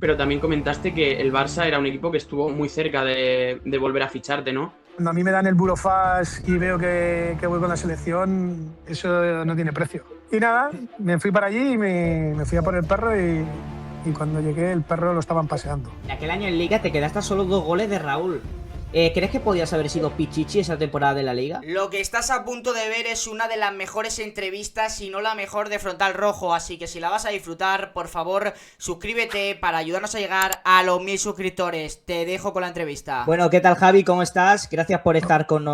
Pero también comentaste que el Barça era un equipo que estuvo muy cerca de volver a ficharte, ¿no? Cuando a mí me dan el burofax y veo que voy con la selección, eso no tiene precio. Y nada, me fui para allí y me fui a por el perro y cuando llegué el perro lo estaban paseando. Aquel año en Liga te quedaste a solo 2 goles de Raúl. ¿Crees que podías haber sido Pichichi esa temporada de la Liga? Lo que estás a punto de ver es una de las mejores entrevistas, si no la mejor, de Frontal Rojo, así que si la vas a disfrutar, por favor, suscríbete para ayudarnos a llegar a los 1000 suscriptores. Te dejo con la entrevista. Bueno, ¿qué tal, Javi? ¿Cómo estás? Gracias por estar con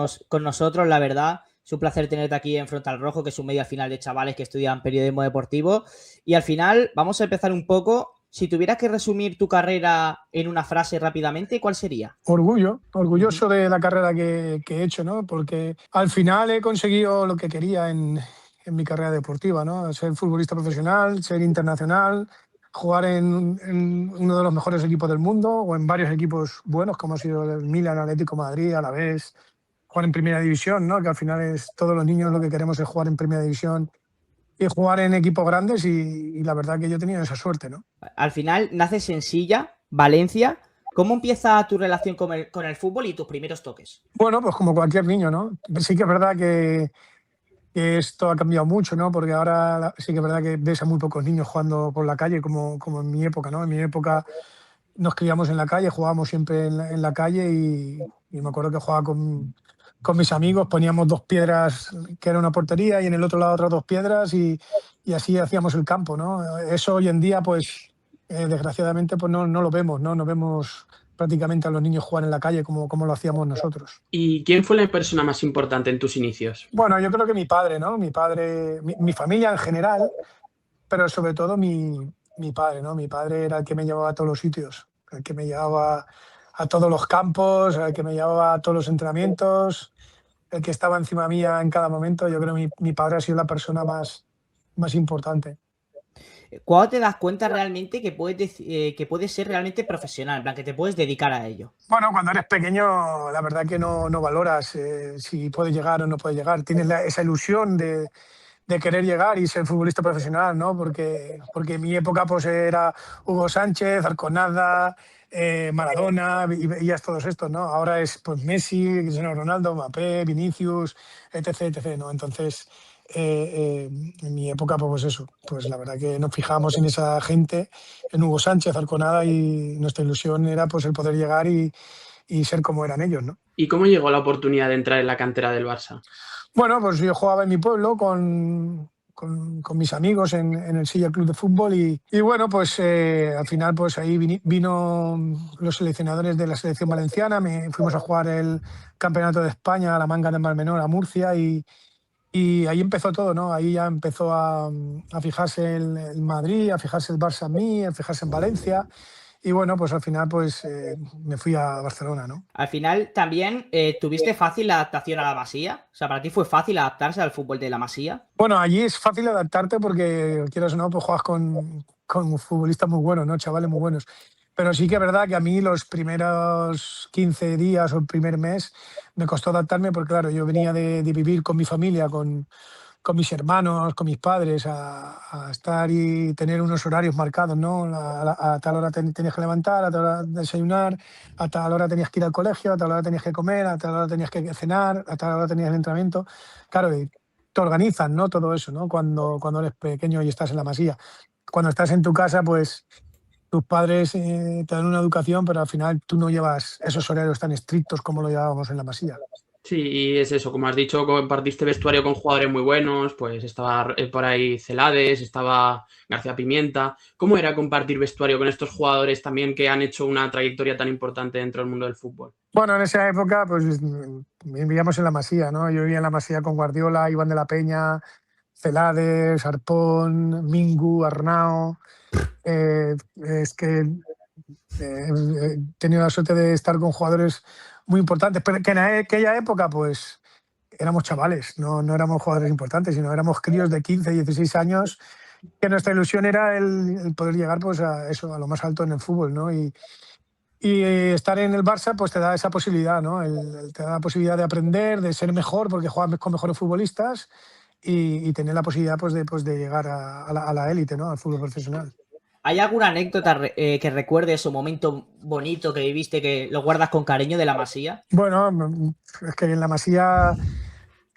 nosotros, la verdad. Es un placer tenerte aquí en Frontal Rojo, que es un medio al final de chavales que estudian periodismo deportivo. Y al final, vamos a empezar un poco. Si tuvieras que resumir tu carrera en una frase rápidamente, ¿cuál sería? Orgulloso de la carrera que he hecho, ¿no? Porque al final he conseguido lo que quería en mi carrera deportiva, ¿no? Ser futbolista profesional, ser internacional, jugar en uno de los mejores equipos del mundo o en varios equipos buenos, como ha sido el Milan, Atlético de Madrid, Alavés, jugar en primera división, ¿no? Que al final es todos los niños lo que queremos es jugar en primera división y jugar en equipos grandes y la verdad que yo he tenido esa suerte, ¿no? Al final, naces en Silla, Valencia. ¿Cómo empieza tu relación con el fútbol y tus primeros toques? Bueno, pues como cualquier niño, ¿no? Sí que es verdad que esto ha cambiado mucho, ¿no? Porque ahora sí que es verdad que ves a muy pocos niños jugando por la calle como en mi época, ¿no? En mi época nos criamos en la calle, jugábamos siempre en la calle y me acuerdo que jugaba con mis amigos, poníamos dos piedras que era una portería y en el otro lado otras dos piedras y así hacíamos el campo, ¿no? Eso hoy en día, pues desgraciadamente, pues no lo vemos, ¿no? No vemos prácticamente a los niños jugar en la calle como lo hacíamos nosotros. ¿Y quién fue la persona más importante en tus inicios? Bueno, yo creo que mi padre, ¿no? Mi padre, mi familia en general, pero sobre todo mi padre, ¿no? Mi padre era el que me llevaba a todos los sitios, el que me llevaba a todos los campos, el que me llevaba a todos los entrenamientos, el que estaba encima mía en cada momento. Yo creo que mi padre ha sido la persona más importante. ¿Cuándo te das cuenta realmente que puedes ser realmente profesional, en plan, que te puedes dedicar a ello? Bueno, cuando eres pequeño, la verdad que no valoras si puedes llegar o no puedes llegar. Tienes esa ilusión de querer llegar y ser futbolista profesional, ¿no? Porque en mi época pues era Hugo Sánchez, Arconada, Maradona y veías todos estos, ¿no? Ahora es pues Messi, Cristiano Ronaldo, Mbappé, Vinicius, etc, ¿no? Entonces, en mi época pues eso, pues la verdad que nos fijábamos en esa gente, en Hugo Sánchez, Arconada y nuestra ilusión era pues el poder llegar y ser como eran ellos, ¿no? ¿Y cómo llegó la oportunidad de entrar en la cantera del Barça? Bueno, pues yo jugaba en mi pueblo con mis amigos en el Silla Club de Fútbol y bueno, pues al final pues ahí vino los seleccionadores de la selección valenciana, fuimos a jugar el Campeonato de España a la Manga de Mar Menor, a Murcia y ahí empezó todo, ¿no? Ahí ya empezó a fijarse el Madrid, a fijarse el Barça en mí, a fijarse en Valencia y bueno, pues al final pues me fui a Barcelona, ¿no? Al final, también, ¿tuviste fácil la adaptación a la Masía? O sea, ¿para ti fue fácil adaptarse al fútbol de la Masía? Bueno, allí es fácil adaptarte porque, quieras o no, pues juegas con futbolistas muy buenos, ¿no? Chavales muy buenos. Pero sí que es verdad que a mí los primeros 15 días o el primer mes me costó adaptarme porque, claro, yo venía de vivir con mi familia, con mis hermanos, con mis padres, a estar y tener unos horarios marcados, ¿no? A tal hora tenías que levantar, a tal hora desayunar, a tal hora tenías que ir al colegio, a tal hora tenías que comer, a tal hora tenías que cenar, a tal hora tenías el entrenamiento. Claro, y te organizan, ¿no? Todo eso, ¿no? Cuando eres pequeño y estás en la Masía. Cuando estás en tu casa, pues tus padres te dan una educación, pero al final tú no llevas esos horarios tan estrictos como lo llevábamos en la Masía. Sí, y es eso, como has dicho, compartiste vestuario con jugadores muy buenos, pues estaba por ahí Celades, estaba García Pimienta. ¿Cómo era compartir vestuario con estos jugadores también que han hecho una trayectoria tan importante dentro del mundo del fútbol? Bueno, en esa época, pues vivíamos en la Masía, ¿no? Yo vivía en la Masía con Guardiola, Iván de la Peña, Celades, Arpón, Mingu, Arnao. Es que he tenido la suerte de estar con jugadores muy importantes, pero que en aquella época, pues éramos chavales, no éramos jugadores importantes, sino éramos críos de 15, 16 años, que nuestra ilusión era el poder llegar pues a eso, a lo más alto en el fútbol, ¿no? Y estar en el Barça pues te da esa posibilidad, ¿no? Te da la posibilidad de aprender, de ser mejor, porque juegas con mejores futbolistas y tener la posibilidad pues de llegar a la élite, ¿no? Al fútbol profesional. ¿Hay alguna anécdota que recuerdes o momento bonito que viviste que lo guardas con cariño de la Masía? Bueno, es que en la Masía,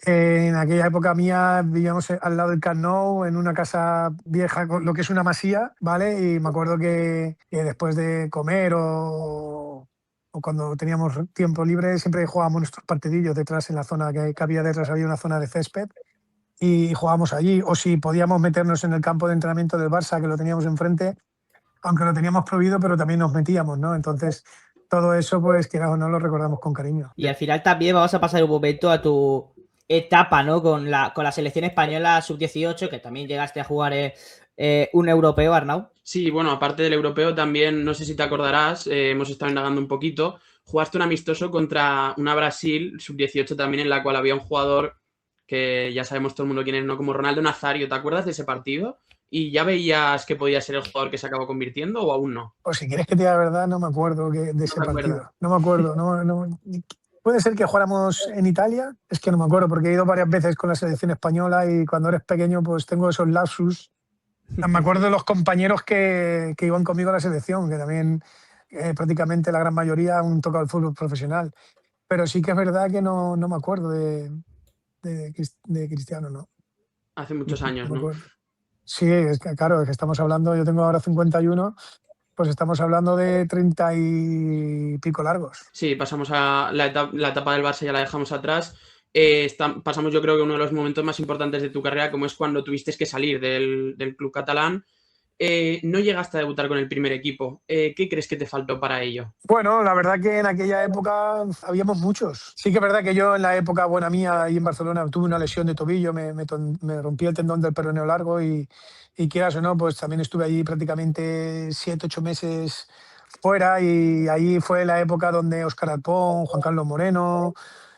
en aquella época mía, vivíamos al lado del Camp Nou, en una casa vieja, con lo que es una masía, ¿vale? Y me acuerdo que después de comer o cuando teníamos tiempo libre, siempre jugábamos nuestros partidillos detrás en la zona que había detrás, había una zona de césped y jugábamos allí. O si podíamos meternos en el campo de entrenamiento del Barça, que lo teníamos enfrente, aunque lo teníamos prohibido, pero también nos metíamos, ¿no? Entonces, todo eso, pues, quieras o no, lo recordamos con cariño. Y al final también vamos a pasar un momento a tu etapa, ¿no? Con la selección española sub-18, que también llegaste a jugar un europeo, Arnau. Sí, bueno, aparte del europeo también, no sé si te acordarás, hemos estado indagando un poquito, jugaste un amistoso contra una Brasil sub-18 también en la cual había un jugador que ya sabemos todo el mundo quién es, ¿no? Como Ronaldo Nazario, ¿te acuerdas de ese partido? ¿Y ya veías que podía ser el jugador que se acabó convirtiendo o aún no? O si quieres que te diga la verdad, no me acuerdo de ese partido. No me acuerdo. Puede ser que jugáramos en Italia, es que no me acuerdo, porque he ido varias veces con la selección española y cuando eres pequeño, pues tengo esos lapsus. Me acuerdo de los compañeros que iban conmigo a la selección, que también prácticamente la gran mayoría han tocado el fútbol profesional. Pero sí que es verdad que no me acuerdo de Cristiano, ¿no. Hace muchos No años, me ¿no? acuerdo. Sí, es que claro, es que estamos hablando, yo tengo ahora 51, pues estamos hablando de 30 y pico largos. Sí, pasamos a la etapa del Barça, ya la dejamos atrás. Pasamos, yo creo que uno de los momentos más importantes de tu carrera, como es cuando tuviste que salir del club catalán. No llegaste a debutar con el primer equipo. ¿Qué crees que te faltó para ello? Bueno, la verdad que en aquella época habíamos muchos. Sí que es verdad que yo en la época buena mía ahí en Barcelona tuve una lesión de tobillo, me rompí el tendón del peroneo largo y quieras o no, pues también estuve allí prácticamente 7, 8 meses fuera y ahí fue la época donde Óscar Alpón, Juan Carlos Moreno,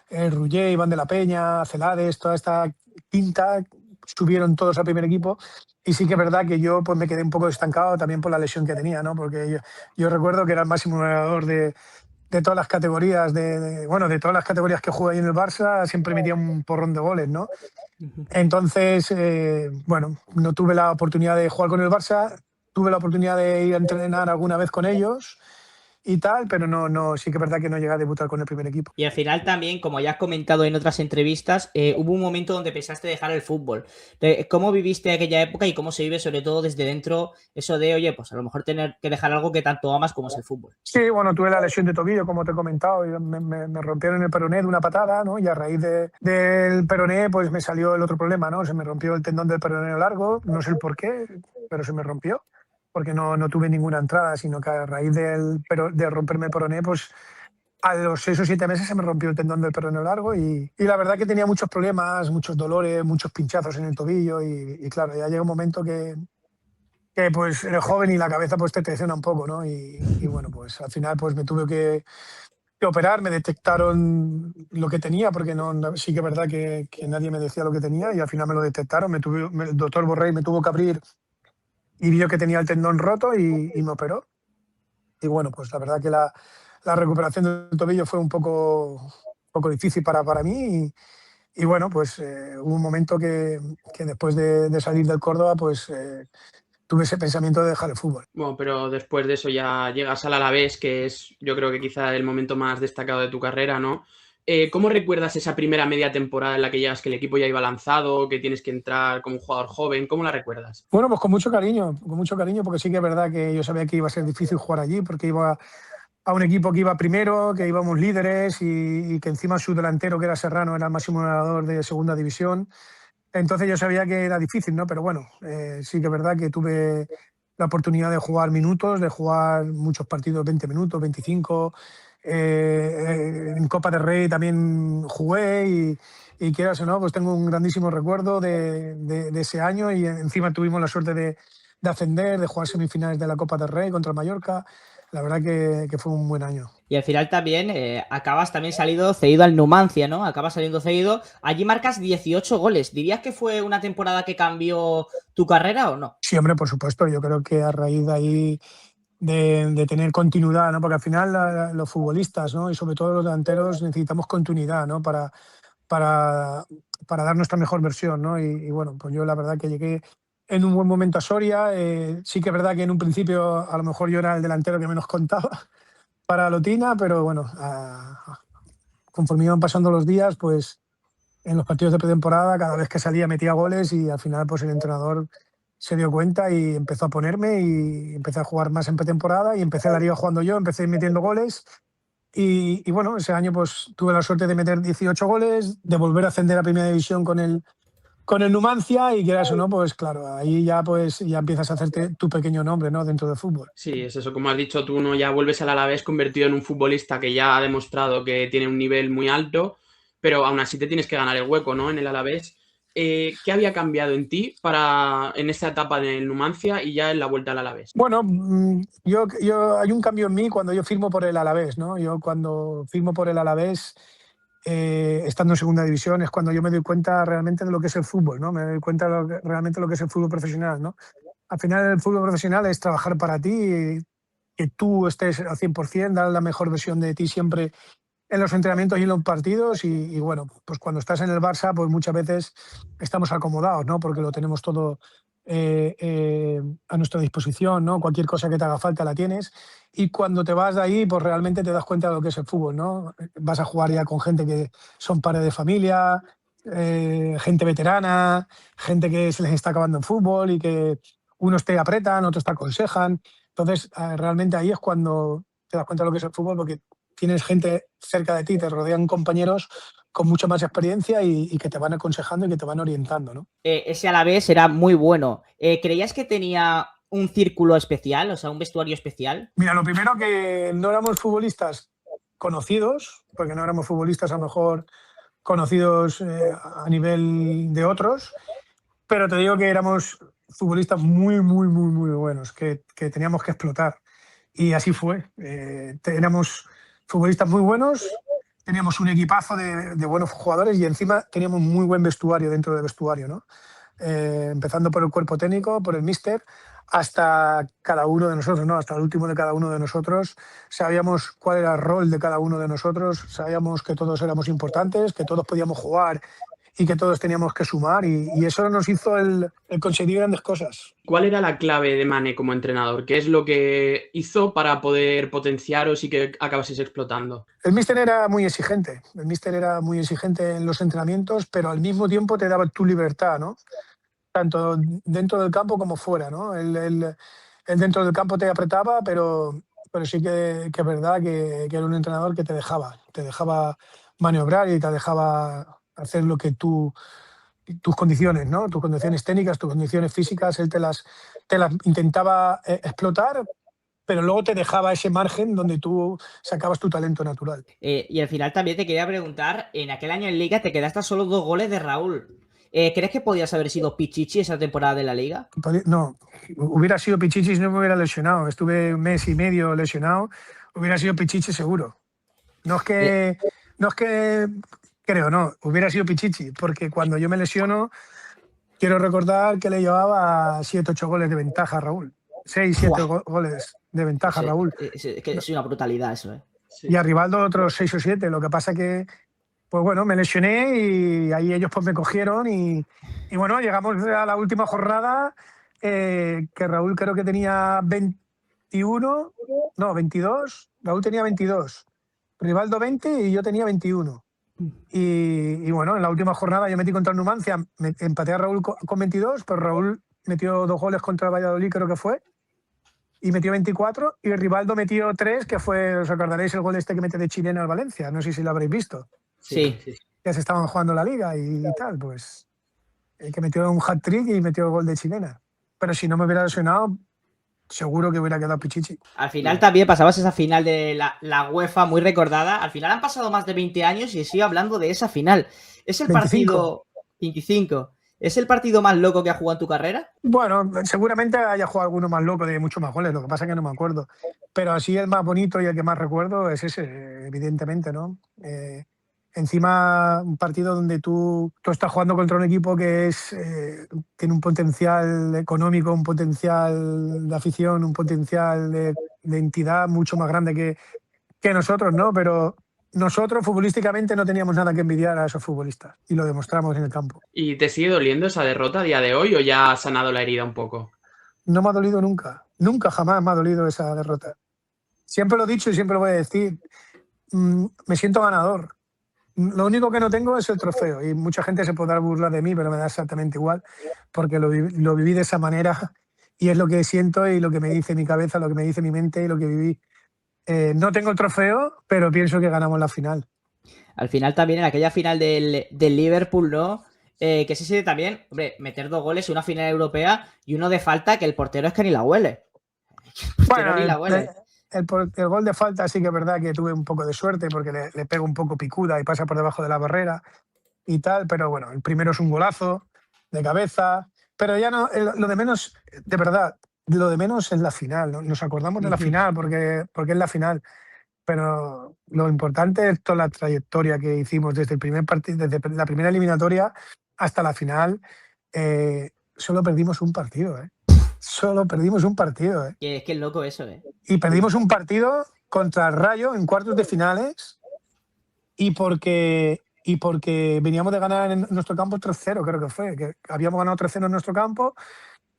Rullé, Iván de la Peña, Celades, toda esta quinta subieron todos al primer equipo. Y sí que es verdad que yo pues me quedé un poco estancado también por la lesión que tenía, ¿no? Porque yo recuerdo que era el máximo goleador de todas las categorías, bueno, de todas las categorías que jugué ahí en el Barça, siempre metía un porrón de goles, ¿no? Entonces, bueno, no tuve la oportunidad de jugar con el Barça, tuve la oportunidad de ir a entrenar alguna vez con ellos y tal, pero sí que es verdad que no llegué a debutar con el primer equipo. Y al final también, como ya has comentado en otras entrevistas, hubo un momento donde pensaste dejar el fútbol. ¿Cómo viviste aquella época y cómo se vive sobre todo desde dentro eso de, oye, pues a lo mejor tener que dejar algo que tanto amas como es el fútbol? Sí, bueno, tuve la lesión de tobillo, como te he comentado, y me rompieron el peroné de una patada, ¿no? Y a raíz del peroné, pues me salió el otro problema, ¿no? Se me rompió el tendón del peroné largo, no sé el por qué, pero se me rompió, porque no tuve ninguna entrada, sino que a raíz de romperme el peroné, pues a los 6 o 7 meses se me rompió el tendón del peroné largo y la verdad que tenía muchos problemas, muchos dolores, muchos pinchazos en el tobillo y claro, ya llega un momento que pues eres joven y la cabeza pues te traiciona un poco, ¿no? Y bueno, pues al final pues me tuve que operar, me detectaron lo que tenía, porque sí que es verdad que nadie me decía lo que tenía y al final me lo detectaron, el doctor Borrell me tuvo que abrir y vio que tenía el tendón roto y me operó. Y bueno, pues la verdad que la recuperación del tobillo fue un poco difícil para mí y bueno, pues hubo un momento que después de salir del Córdoba, pues tuve ese pensamiento de dejar el fútbol. Bueno, pero después de eso ya llegas al Alavés, que es yo creo que quizá el momento más destacado de tu carrera, ¿no? ¿Cómo recuerdas esa primera media temporada en la que llegas, que el equipo ya iba lanzado, que tienes que entrar como un jugador joven? ¿Cómo la recuerdas? Bueno, pues con mucho cariño, porque sí que es verdad que yo sabía que iba a ser difícil jugar allí, porque iba a un equipo que iba primero, que íbamos líderes y que encima su delantero, que era Serrano, era el máximo goleador de segunda división. Entonces yo sabía que era difícil, ¿no? Pero bueno, sí que es verdad que tuve la oportunidad de jugar minutos, de jugar muchos partidos, 20 minutos, 25. En Copa del Rey también jugué y quieras o no, pues tengo un grandísimo recuerdo de ese año y encima tuvimos la suerte de ascender, de jugar semifinales de la Copa del Rey contra el Mallorca. La verdad que fue un buen año. Y al final también acabas también salido cedido al Numancia, ¿no? Acabas saliendo cedido. Allí marcas 18 goles. ¿Dirías que fue una temporada que cambió tu carrera o no? Sí, hombre, por supuesto. Yo creo que a raíz de ahí de tener continuidad, ¿no? Porque al final los futbolistas, ¿no? Y sobre todo los delanteros necesitamos continuidad, ¿no? Para dar nuestra mejor versión, ¿no? Y bueno, pues yo la verdad que llegué en un buen momento a Soria. Sí que es verdad que en un principio a lo mejor yo era el delantero que menos contaba para Lotina, pero bueno, conforme iban pasando los días, pues en los partidos de pretemporada, cada vez que salía metía goles y al final pues el entrenador se dio cuenta y empezó a ponerme y empecé a jugar más en pretemporada y empecé la liga jugando yo, empecé metiendo goles y bueno, ese año pues tuve la suerte de meter 18 goles, de volver a ascender a Primera División con el Numancia y quieras o no, pues claro, ahí ya pues ya empiezas a hacerte tu pequeño nombre, ¿no? Dentro del fútbol. Sí, es eso, como has dicho, tú no ya vuelves al Alavés convertido en un futbolista que ya ha demostrado que tiene un nivel muy alto, pero aún así te tienes que ganar el hueco, ¿no? En el Alavés. ¿Qué había cambiado en ti en esta etapa del Numancia y ya en la vuelta al Alavés? Bueno, hay un cambio en mí cuando yo firmo por el Alavés, ¿no? Yo cuando firmo por el Alavés, estando en segunda división, es cuando yo me doy cuenta realmente de lo que es el fútbol, ¿no? Me doy cuenta realmente de lo que es el fútbol profesional, ¿no? Al final el fútbol profesional es trabajar para ti, que tú estés al 100%, dar la mejor versión de ti siempre en los entrenamientos y en los partidos y bueno, pues cuando estás en el Barça, pues muchas veces estamos acomodados, ¿no? Porque lo tenemos todo a nuestra disposición, ¿no? Cualquier cosa que te haga falta la tienes y cuando te vas de ahí, pues realmente te das cuenta de lo que es el fútbol, ¿no? Vas a jugar ya con gente que son padres de familia, gente veterana, gente que se les está acabando en fútbol y que unos te apretan, otros te aconsejan. Entonces, realmente ahí es cuando te das cuenta de lo que es el fútbol porque tienes gente cerca de ti, te rodean compañeros con mucha más experiencia y que te van aconsejando y que te van orientando, ¿no? Ese Alavés era muy bueno. ¿Creías que tenía un círculo especial, o sea, un vestuario especial? Mira, lo primero que no éramos futbolistas conocidos, porque no éramos futbolistas a lo mejor conocidos a nivel de otros, pero te digo que éramos futbolistas muy, muy, muy, muy buenos, que teníamos que explotar. Y así fue. Éramos futbolistas muy buenos, teníamos un equipazo de buenos jugadores y encima teníamos muy buen vestuario dentro del vestuario, ¿no? Empezando por el cuerpo técnico, por el míster, hasta cada uno de nosotros, ¿no? Hasta el último de cada uno de nosotros. Sabíamos cuál era el rol de cada uno de nosotros, sabíamos que todos éramos importantes, que todos podíamos jugar y que todos teníamos que sumar y eso nos hizo el conseguir grandes cosas. ¿Cuál era la clave de Mane como entrenador? ¿Qué es lo que hizo para poder potenciaros y que acabaseis explotando? El míster era muy exigente. El míster era muy exigente en los entrenamientos, pero al mismo tiempo te daba tu libertad, ¿no? Tanto dentro del campo como fuera, ¿no? Él dentro del campo te apretaba, pero sí que es verdad que era un entrenador que te dejaba maniobrar y te dejaba hacer lo que tus condiciones, ¿no? Tus condiciones técnicas, tus condiciones físicas, él te las intentaba explotar, pero luego te dejaba ese margen donde tú sacabas tu talento natural. Y al final también te quería preguntar, en aquel año en Liga te quedaste a solo 2 goles de Raúl. ¿Crees que podías haber sido Pichichi esa temporada de la Liga? No, hubiera sido Pichichi si no me hubiera lesionado. Estuve un mes y medio lesionado, hubiera sido Pichichi seguro. No es que creo, no, hubiera sido Pichichi, porque cuando yo me lesiono, quiero recordar que le llevaba 7, 8 goles de ventaja a Raúl. 6, 7 goles de ventaja a Raúl. Es una brutalidad eso, ¿eh? Sí. Y a Rivaldo otros 6 o 7. Lo que pasa que, pues bueno, me lesioné y ahí ellos pues me cogieron y bueno, llegamos a la última jornada que Raúl creo que tenía 22, Raúl tenía 22, Rivaldo 20 y yo tenía 21. Y bueno, en la última jornada yo metí contra el Numancia, empaté a Raúl con 22, pero Raúl metió 2 goles contra el Valladolid, creo que fue, y metió 24, y Rivaldo metió 3, que fue, os acordaréis, el gol este que mete de chilena al Valencia, no sé si lo habréis visto. Sí. Ya se estaban jugando la liga y tal, pues que metió un hat-trick y metió el gol de chilena. Pero si no me hubiera lesionado, seguro que hubiera quedado Pichichi. Al final también pasabas esa final de la UEFA muy recordada. Al final han pasado más de 20 años y sigo hablando de esa final. Es el 25. partido 25. ¿Es el partido más loco que has jugado en tu carrera? Bueno, seguramente haya jugado alguno más loco de muchos más goles, lo que pasa es que no me acuerdo. Pero así el más bonito y el que más recuerdo es ese, evidentemente, ¿no? Encima, un partido donde tú estás jugando contra un equipo que tiene un potencial económico, un potencial de afición, un potencial de entidad mucho más grande que nosotros, ¿no? Pero nosotros futbolísticamente no teníamos nada que envidiar a esos futbolistas y lo demostramos en el campo. ¿Y te sigue doliendo esa derrota a día de hoy o ya has sanado la herida un poco? No me ha dolido nunca, nunca jamás me ha dolido esa derrota. Siempre lo he dicho y siempre lo voy a decir, me siento ganador. Lo único que no tengo es el trofeo y mucha gente se podrá burlar de mí, pero me da exactamente igual porque lo viví de esa manera y es lo que siento y lo que me dice mi cabeza, lo que me dice mi mente y lo que viví. No tengo el trofeo, pero pienso que ganamos la final. Al final también en aquella final del Liverpool, ¿no? Que se siente también, hombre, meter 2 goles en una final europea y uno de falta que el portero es que ni la huele. Bueno, ni la huele. el gol de falta sí que es verdad que tuve un poco de suerte porque le pego un poco picuda y pasa por debajo de la barrera y tal, pero bueno, el primero es un golazo de cabeza, pero ya no, lo de menos, de verdad, lo de menos es la final, ¿no? Nos acordamos de la final porque es la final, pero lo importante es toda la trayectoria que hicimos desde el primer partido, desde la primera eliminatoria hasta la final. Solo perdimos un partido, ¿eh? Solo perdimos un partido, ¿eh? Es que es loco eso, ¿eh? Y perdimos un partido contra el Rayo en cuartos de finales y porque veníamos de ganar en nuestro campo 3-0, creo que fue. Que habíamos ganado 3-0 en nuestro campo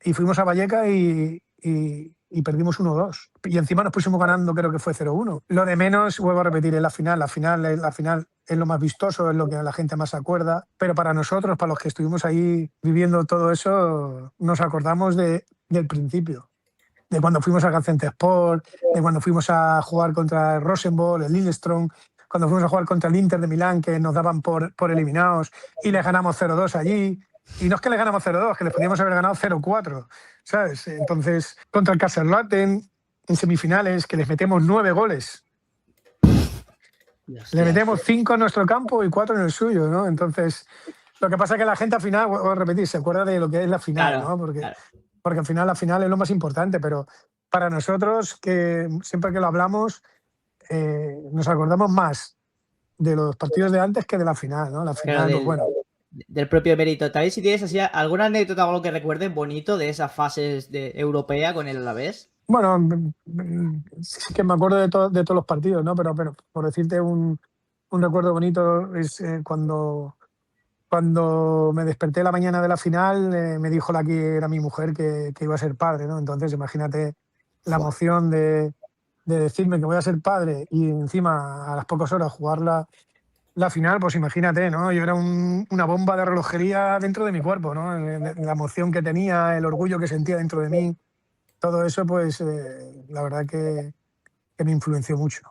y fuimos a Vallecas y perdimos 1-2. Y encima nos pusimos ganando, creo que fue 0-1. Lo de menos, vuelvo a repetir, es la final. La final es lo más vistoso, es lo que la gente más se acuerda. Pero para nosotros, para los que estuvimos ahí viviendo todo eso, nos acordamos del principio. De cuando fuimos al Gaziantepspor, de cuando fuimos a jugar contra el Rosenborg, el Lillestrøm, cuando fuimos a jugar contra el Inter de Milán, que nos daban por eliminados y les ganamos 0-2 allí. Y no es que les ganamos 0-2, que les podíamos haber ganado 0-4, ¿sabes? Entonces, contra el Kaiserslautern en semifinales, que les metemos 9 goles. Le metemos 5 en nuestro campo y 4 en el suyo, ¿no? Entonces, lo que pasa es que la gente al final, voy a repetir, se acuerda de lo que es la final, Claro, ¿no? Porque al final la final es lo más importante, pero para nosotros, que siempre que lo hablamos, nos acordamos más de los partidos de antes que de la final, ¿no? La final, Claro, pues bueno. del propio mérito. También si tienes así alguna anécdota o algo que recuerdes bonito de esas fases de europea con el Alavés. Bueno, sí que me acuerdo de todos los partidos, ¿no? Pero por decirte un recuerdo bonito es cuando me desperté la mañana de la final, me dijo la que era mi mujer que iba a ser padre, ¿no? Entonces imagínate la emoción de decirme que voy a ser padre y encima a las pocas horas jugar la final, pues imagínate, ¿no? Yo era una bomba de relojería dentro de mi cuerpo, ¿no? La emoción que tenía, el orgullo que sentía dentro de mí, todo eso, pues la verdad que me influenció mucho.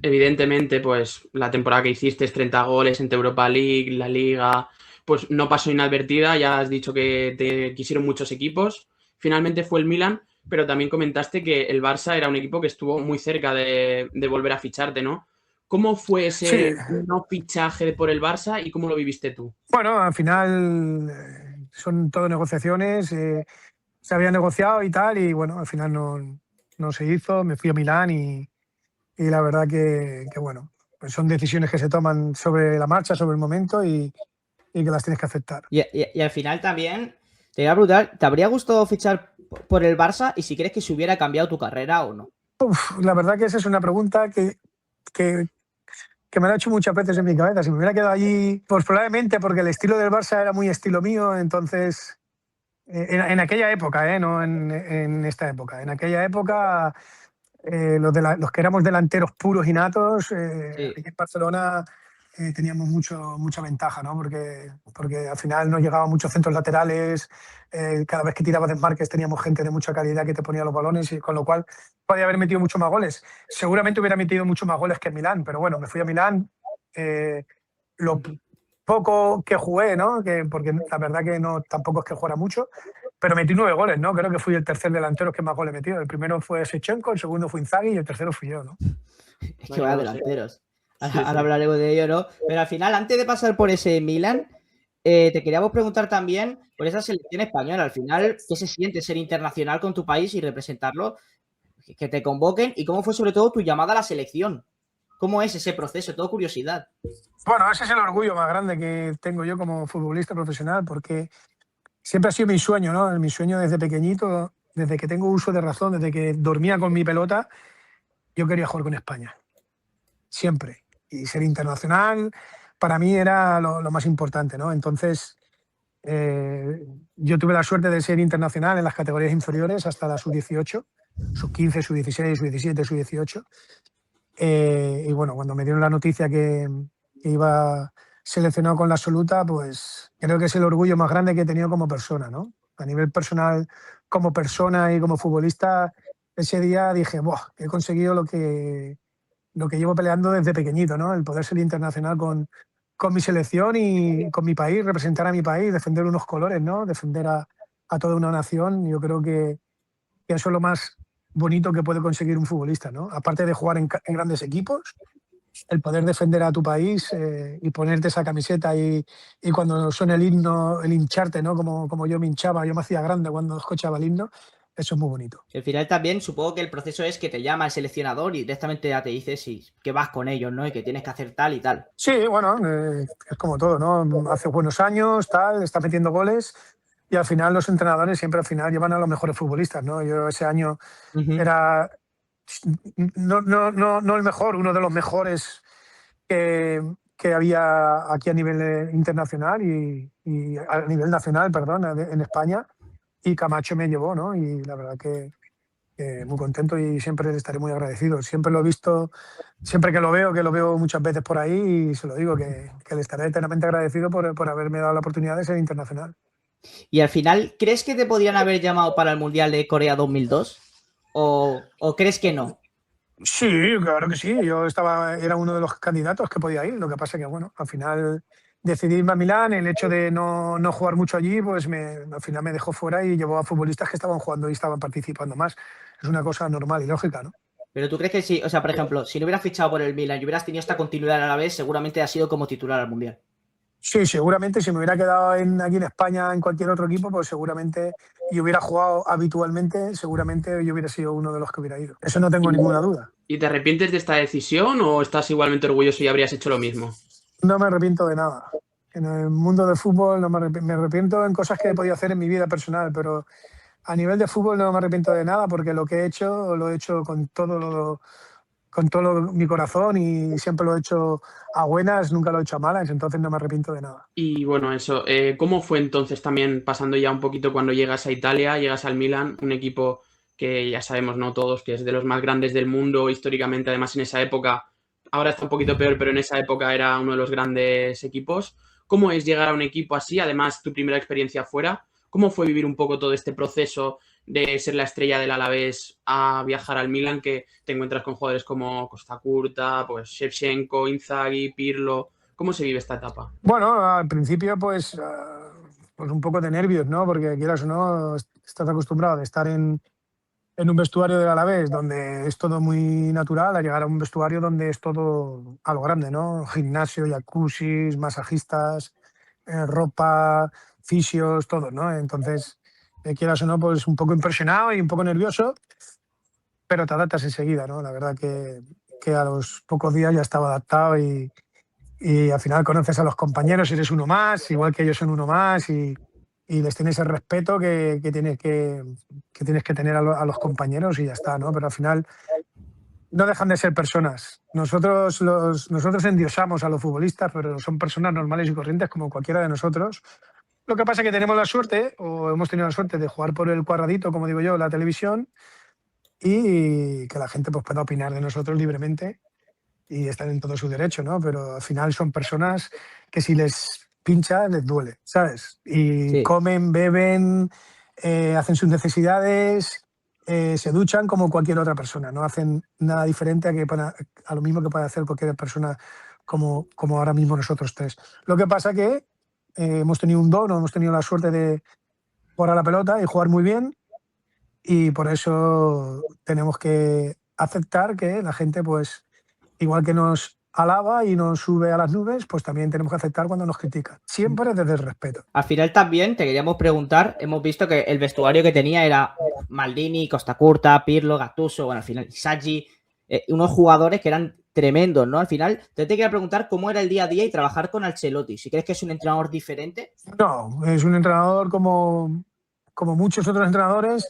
Evidentemente, pues la temporada que hiciste, 30 goles entre Europa League, la Liga, pues no pasó inadvertida. Ya has dicho que te quisieron muchos equipos. Finalmente fue el Milan, pero también comentaste que el Barça era un equipo que estuvo muy cerca de volver a ficharte, ¿no? ¿Cómo fue ese no fichaje por el Barça y cómo lo viviste tú? Bueno, al final son todo negociaciones, se había negociado y tal, y bueno, al final no se hizo, me fui a Milán y la verdad que bueno, pues son decisiones que se toman sobre la marcha, sobre el momento y que las tienes que aceptar. Y al final también, te iba a preguntar, ¿te habría gustado fichar por el Barça y si crees que se hubiera cambiado tu carrera o no? La verdad que esa es una pregunta que me la he hecho muchas veces en mi cabeza. Si me hubiera quedado allí, pues probablemente porque el estilo del Barça era muy estilo mío, entonces en aquella época, no en esta época. En aquella época los que éramos delanteros puros y natos, Sí. aquí en Barcelona teníamos mucha ventaja, ¿no? Porque al final nos llegaban muchos centros laterales, cada vez que tirabas desmarques teníamos gente de mucha calidad que te ponía los balones y con lo cual podía haber metido mucho más goles. Seguramente hubiera metido mucho más goles que en Milán, pero bueno, me fui a Milán, lo poco que jugué, ¿no? Porque la verdad que no, tampoco es que jugara mucho, pero metí 9 goles, ¿no? Creo que fui el tercer delantero que más goles metió. El primero fue Shevchenko, el segundo fue Inzaghi y el tercero fui yo, ¿no? Es que vaya delanteros. Ahora hablaremos de ello, ¿no? Pero al final, antes de pasar por ese Milan, te queríamos preguntar también por esa selección española. Al final, ¿qué se siente ser internacional con tu país y representarlo? Que te convoquen y cómo fue sobre todo tu llamada a la selección. ¿Cómo es ese proceso? Todo curiosidad. Bueno, ese es el orgullo más grande que tengo yo como futbolista profesional porque siempre ha sido mi sueño, ¿no? Mi sueño desde pequeñito, desde que tengo uso de razón, desde que dormía con mi pelota, yo quería jugar con España. Siempre. y ser internacional para mí era lo más importante, ¿no? Entonces, yo tuve la suerte de ser internacional en las categorías inferiores hasta la sub-18, sub-15, sub-16, sub-17, sub-18. Y bueno, cuando me dieron la noticia que iba seleccionado con la absoluta, pues creo que es el orgullo más grande que he tenido como persona, ¿no? A nivel personal, como persona y como futbolista, ese día dije, ¡buah! He conseguido lo que llevo peleando desde pequeñito, ¿no? El poder ser internacional con mi selección y con mi país, representar a mi país, defender unos colores, ¿no? Defender a toda una nación. Yo creo que eso es lo más bonito que puede conseguir un futbolista, ¿no? Aparte de jugar en grandes equipos, el poder defender a tu país y ponerte esa camiseta y cuando suena el himno, el hincharte, ¿no? Como yo me hinchaba, yo me hacía grande cuando escuchaba el himno, eso es muy bonito. Al final también supongo que el proceso es que te llama el seleccionador y directamente ya te dice que vas con ellos, ¿no? Y que tienes que hacer tal y tal. Sí, bueno, es como todo, ¿no? Hace buenos años, tal, está metiendo goles y al final los entrenadores siempre al final llevan a los mejores futbolistas, ¿no? Yo ese año era no el mejor, uno de los mejores que había aquí a nivel internacional y a nivel nacional, perdón, en España. Y Camacho me llevó, ¿no? Y la verdad que muy contento y siempre le estaré muy agradecido. Siempre lo he visto, siempre que lo veo muchas veces por ahí y se lo digo, que le estaré eternamente agradecido por haberme dado la oportunidad de ser internacional. Y al final, ¿crees que te podrían haber llamado para el Mundial de Corea 2002? ¿O crees que no? Sí, claro que sí. Yo era uno de los candidatos que podía ir. Lo que pasa que, bueno, al final decidí irme a Milán. El hecho de no jugar mucho allí, pues al final me dejó fuera y llevó a futbolistas que estaban jugando y estaban participando más. Es una cosa normal y lógica, ¿no? Pero tú crees que sí, o sea, por ejemplo, si no hubieras fichado por el Milan y hubieras tenido esta continuidad a la vez, seguramente has sido como titular al Mundial. Sí, seguramente si me hubiera quedado aquí en España en cualquier otro equipo, pues seguramente, y hubiera jugado habitualmente, seguramente yo hubiera sido uno de los que hubiera ido. Eso no tengo ninguna duda. ¿Y te arrepientes de esta decisión o estás igualmente orgulloso y habrías hecho lo mismo? No me arrepiento de nada. En el mundo del fútbol me arrepiento en cosas que he podido hacer en mi vida personal, pero a nivel de fútbol no me arrepiento de nada porque lo que he hecho lo he hecho con todo mi corazón y siempre lo he hecho a buenas, nunca lo he hecho a malas, entonces no me arrepiento de nada. Y bueno, eso, ¿cómo fue entonces también pasando ya un poquito cuando llegas a Italia, llegas al Milan, un equipo que ya sabemos, no todos, que es de los más grandes del mundo históricamente, además en esa época, ahora está un poquito peor, pero en esa época era uno de los grandes equipos? ¿Cómo es llegar a un equipo así? Además, tu primera experiencia fuera, ¿cómo fue vivir un poco todo este proceso de ser la estrella del Alavés a viajar al Milan, que te encuentras con jugadores como Costa Curta, pues Shevchenko, Inzaghi, Pirlo? ¿Cómo se vive esta etapa? Bueno, al principio pues un poco de nervios, ¿no? Porque quieras o no, estás acostumbrado a estar en un vestuario del Alavés donde es todo muy natural, a llegar a un vestuario donde es todo a lo grande, ¿no? Gimnasio, jacuzzis, masajistas, ropa, fisios, todo, ¿no? Entonces, quieras o no, pues un poco impresionado y un poco nervioso, pero te adaptas enseguida, ¿no? La verdad que a los pocos días ya estaba adaptado y al final conoces a los compañeros, eres uno más, igual que ellos son uno más y les tienes el respeto que tienes que tener a los compañeros y ya está, ¿no? Pero al final no dejan de ser personas. Nosotros endiosamos a los futbolistas, pero son personas normales y corrientes como cualquiera de nosotros. Lo que pasa es que tenemos la suerte, o hemos tenido la suerte de jugar por el cuadradito, como digo yo, la televisión, y que la gente pues, pueda opinar de nosotros libremente y están en todo su derecho, ¿no? Pero al final son personas que si les pincha, les duele, ¿sabes? Y Sí. comen, beben, hacen sus necesidades, se duchan como cualquier otra persona, no hacen nada diferente a lo mismo que puede hacer cualquier persona como ahora mismo nosotros tres. Lo que pasa que hemos tenido un don, hemos tenido la suerte de jugar a la pelota y jugar muy bien y por eso tenemos que aceptar que la gente, pues, igual que nos alaba y nos sube a las nubes, pues también tenemos que aceptar cuando nos critican. Siempre desde el respeto. Al final también te queríamos preguntar, hemos visto que el vestuario que tenía era Maldini, Costa Curta, Pirlo, Gattuso, bueno, al final Inzaghi, unos jugadores que eran tremendos, ¿no? Al final te quería preguntar cómo era el día a día y trabajar con Ancelotti. Si crees que es un entrenador diferente. No, es un entrenador como muchos otros entrenadores,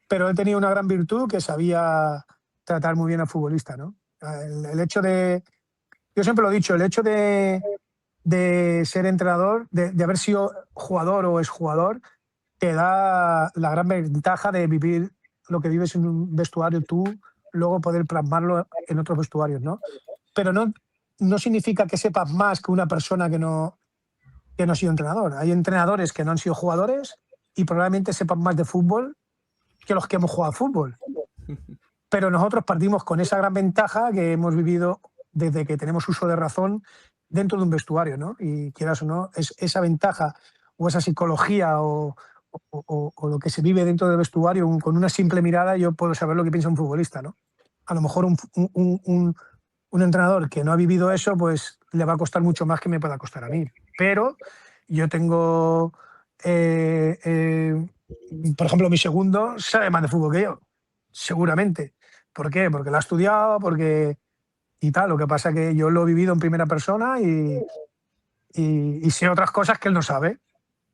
pero él tenía una gran virtud que sabía tratar muy bien al futbolista, ¿no? El hecho de yo siempre lo he dicho, el hecho de ser entrenador, de haber sido jugador o exjugador, te da la gran ventaja de vivir lo que vives en un vestuario tú, luego poder plasmarlo en otros vestuarios, ¿no? Pero no significa que sepas más que una persona que no ha sido entrenador. Hay entrenadores que no han sido jugadores y probablemente sepan más de fútbol que los que hemos jugado al fútbol. Pero nosotros partimos con esa gran ventaja que hemos vivido desde que tenemos uso de razón dentro de un vestuario, ¿no? Y quieras o no, esa ventaja o esa psicología o lo que se vive dentro del vestuario, con una simple mirada yo puedo saber lo que piensa un futbolista, ¿no? A lo mejor un entrenador que no ha vivido eso, pues le va a costar mucho más que me pueda costar a mí. Pero yo tengo, por ejemplo, mi segundo sabe más de fútbol que yo, seguramente. ¿Por qué? Porque lo ha estudiado, porque y tal. Lo que pasa es que yo lo he vivido en primera persona y sé otras cosas que él no sabe,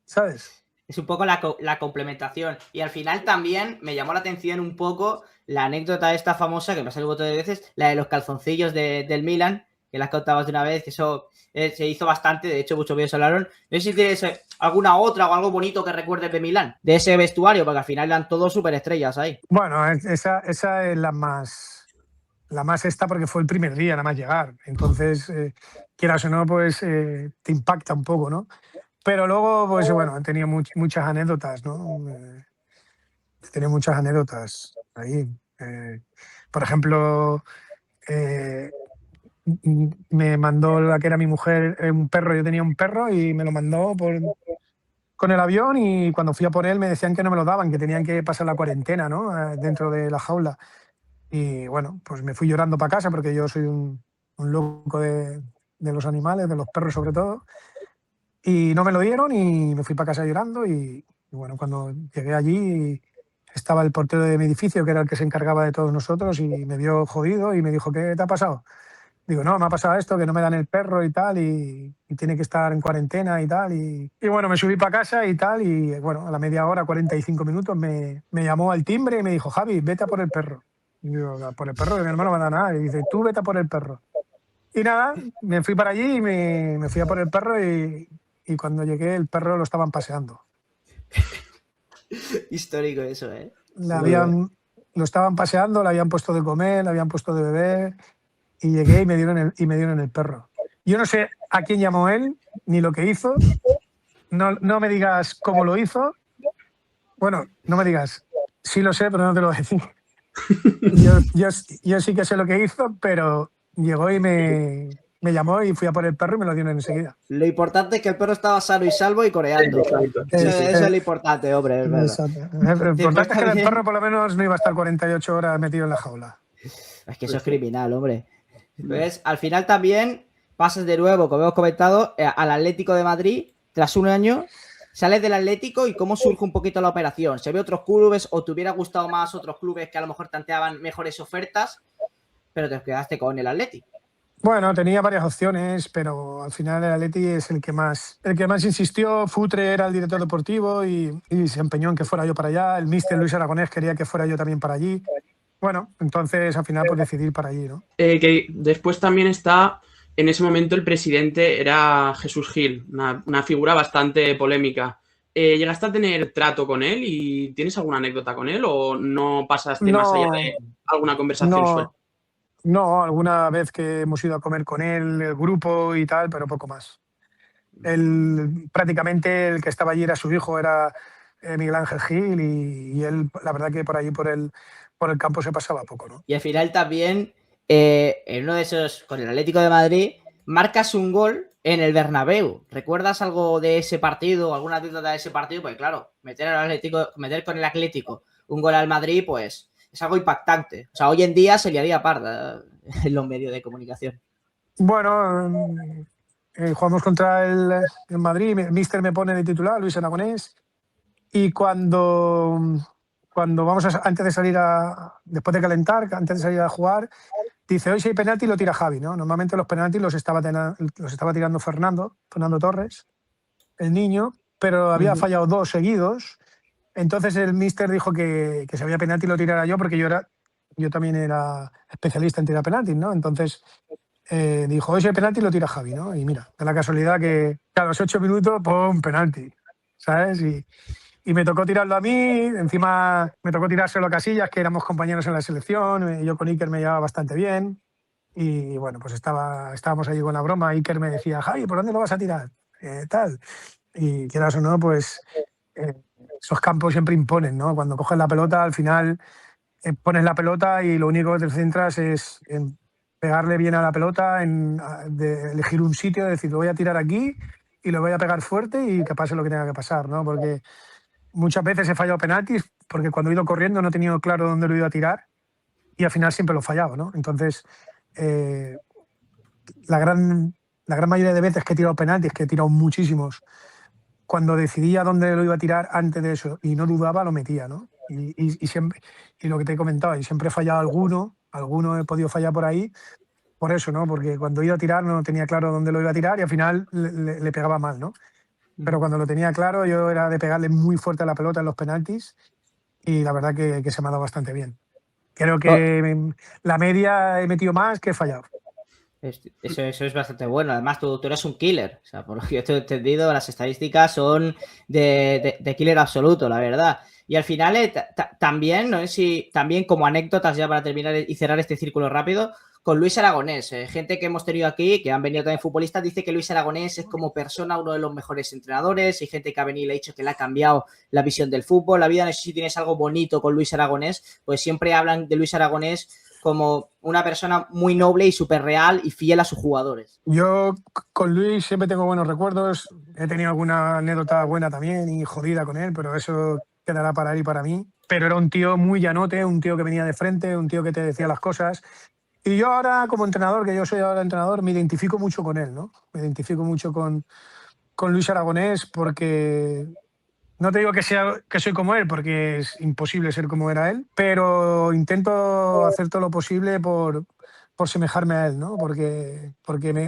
¿sabes? Es un poco la complementación. Y al final también me llamó la atención un poco la anécdota esta famosa, que me ha salido un montón de veces, la de los calzoncillos del Milan, que las contabas de una vez, que eso se hizo bastante, de hecho muchos vídeos hablaron. No sé si tienes alguna otra o algo bonito que recuerdes de Milán, de ese vestuario, porque al final eran todos superestrellas ahí. Bueno, esa es la más esta porque fue el primer día nada más llegar. Entonces, quieras o no, pues te impacta un poco, ¿no? Pero luego, pues bueno, he tenido muchas anécdotas, ¿no? He tenido muchas anécdotas ahí. Por ejemplo, me mandó la que era mi mujer un perro. Yo tenía un perro y me lo mandó con el avión, y cuando fui a por él me decían que no me lo daban, que tenían que pasar la cuarentena, ¿no? Dentro de la jaula. Y bueno, pues me fui llorando para casa porque yo soy un loco de los animales, de los perros sobre todo. Y no me lo dieron y me fui para casa llorando. Y bueno, cuando llegué allí estaba el portero de mi edificio, que era el que se encargaba de todos nosotros, y me vio jodido y me dijo: ¿qué te ha pasado? Digo: no, me ha pasado esto, que no me dan el perro y tal, y tiene que estar en cuarentena y tal. Y bueno, me subí para casa y tal, y bueno, a la media hora, 45 minutos, me llamó al timbre y me dijo: Javi, vete a por el perro. Y digo: por el perro, que mi hermano no me da nada. Y dice: tú vete a por el perro. Y nada, me fui para allí y me fui a por el perro, y cuando llegué el perro lo estaban paseando. Histórico eso, ¿eh? Lo estaban paseando, le habían puesto de comer, le habían puesto de beber, y llegué y me dieron el perro. Yo no sé a quién llamó él, ni lo que hizo. No me digas cómo lo hizo. Bueno, no me digas. Sí lo sé, pero no te lo voy a decir. Yo sí que sé lo que hizo, pero llegó y me llamó y fui a por el perro y me lo dieron enseguida. Lo importante es que el perro estaba sano y salvo y coreando. Eso es lo importante, hombre, es verdad. Lo importante es que el perro por lo menos no iba a estar 48 horas metido en la jaula. Es que eso es criminal, hombre. Entonces, al final también pasas de nuevo, como hemos comentado, al Atlético de Madrid. Tras un año, sales del Atlético, y cómo surge un poquito la operación. ¿Se ve otros clubes o te hubiera gustado más otros clubes que a lo mejor planteaban mejores ofertas, pero te quedaste con el Atlético? Bueno, tenía varias opciones, pero al final el Atleti es el que más insistió. Futre era el director deportivo y se empeñó en que fuera yo para allá. El míster Luis Aragonés quería que fuera yo también para allí. Bueno, entonces al final pues decidí ir para allí, ¿no? Que después también está, en ese momento el presidente era Jesús Gil, una figura bastante polémica. ¿Llegaste a tener trato con él y tienes alguna anécdota con él, o no pasaste más allá de alguna conversación suelta? No, alguna vez que hemos ido a comer con él, el grupo y tal, pero poco más. Él, prácticamente el que estaba allí era su hijo, era Miguel Ángel Gil, y él, la verdad que por allí, por el campo se pasaba poco, ¿no? Y al final también, en uno de esos, con el Atlético de Madrid, marcas un gol en el Bernabéu. ¿Recuerdas algo de ese partido, alguna anécdota de ese partido? Pues claro, meter con el Atlético un gol al Madrid, pues es algo impactante. O sea, hoy en día se liaría parda en los medios de comunicación. Bueno, jugamos contra el Madrid, el míster me pone de titular, Luis Aragonés, y cuando vamos antes de salir después de calentar, antes de salir a jugar, dice: hoy si hay penalti lo tira Javi, ¿no? Normalmente los penaltis los estaba tirando Fernando Torres, el niño, pero había fallado 2 seguidos. Entonces el míster dijo que si había penalti lo tirara yo, porque yo también era especialista en tirar penaltis, ¿no? Entonces dijo, ese penalti lo tira Javi, ¿no? Y mira, de la casualidad que a los 8 minutos, ¡pum!, penalti, ¿sabes? Y me tocó tirarlo a mí, encima me tocó tirárselo a Casillas, que éramos compañeros en la selección, yo con Iker me llevaba bastante bien. Y bueno, pues estábamos allí con la broma. Iker me decía, Javi, ¿por dónde lo vas a tirar? Tal. Y quieras o no, pues eh, esos campos siempre imponen, ¿no? Cuando coges la pelota, al final pones la pelota y lo único que te centras es en pegarle bien a la pelota, de elegir un sitio, decir, lo voy a tirar aquí y lo voy a pegar fuerte y que pase lo que tenga que pasar, ¿no? Porque muchas veces he fallado penaltis porque cuando he ido corriendo no he tenido claro dónde lo iba a tirar y al final siempre lo he fallado, ¿no? Entonces, eh, la gran mayoría de veces que he tirado penaltis, que he tirado muchísimos, cuando decidía dónde lo iba a tirar antes de eso y no dudaba, lo metía, ¿no? Y siempre, y lo que te he comentado, y siempre he fallado alguno he podido fallar por ahí, por eso, ¿no? Porque cuando iba a tirar no tenía claro dónde lo iba a tirar y al final le pegaba mal, ¿no? Pero cuando lo tenía claro, yo era de pegarle muy fuerte a la pelota en los penaltis y la verdad que se me ha dado bastante bien. Creo que la media he metido más que he fallado. Eso es bastante bueno. Además, tú eres un killer. O sea, por lo que yo te he entendido, las estadísticas son de killer absoluto, la verdad. Y al final, también, no sé si también como anécdotas ya para terminar y cerrar este círculo rápido, con Luis Aragonés. Gente que hemos tenido aquí, que han venido también futbolistas, dice que Luis Aragonés es como persona uno de los mejores entrenadores. Y gente que ha venido y le ha dicho que le ha cambiado la visión del fútbol, la vida. No sé si tienes algo bonito con Luis Aragonés, pues siempre hablan de Luis Aragonés como una persona muy noble y súper real y fiel a sus jugadores. Yo con Luis siempre tengo buenos recuerdos. He tenido alguna anécdota buena también y jodida con él, pero eso quedará para él y para mí. Pero era un tío muy llanote, un tío que venía de frente, un tío que te decía las cosas. Y yo ahora, como entrenador, que yo soy ahora entrenador, me identifico mucho con él, ¿no? Me identifico mucho con Luis Aragonés porque no te digo que soy como él, porque es imposible ser como era él, pero intento hacer todo lo posible por semejarme a él, ¿no? Porque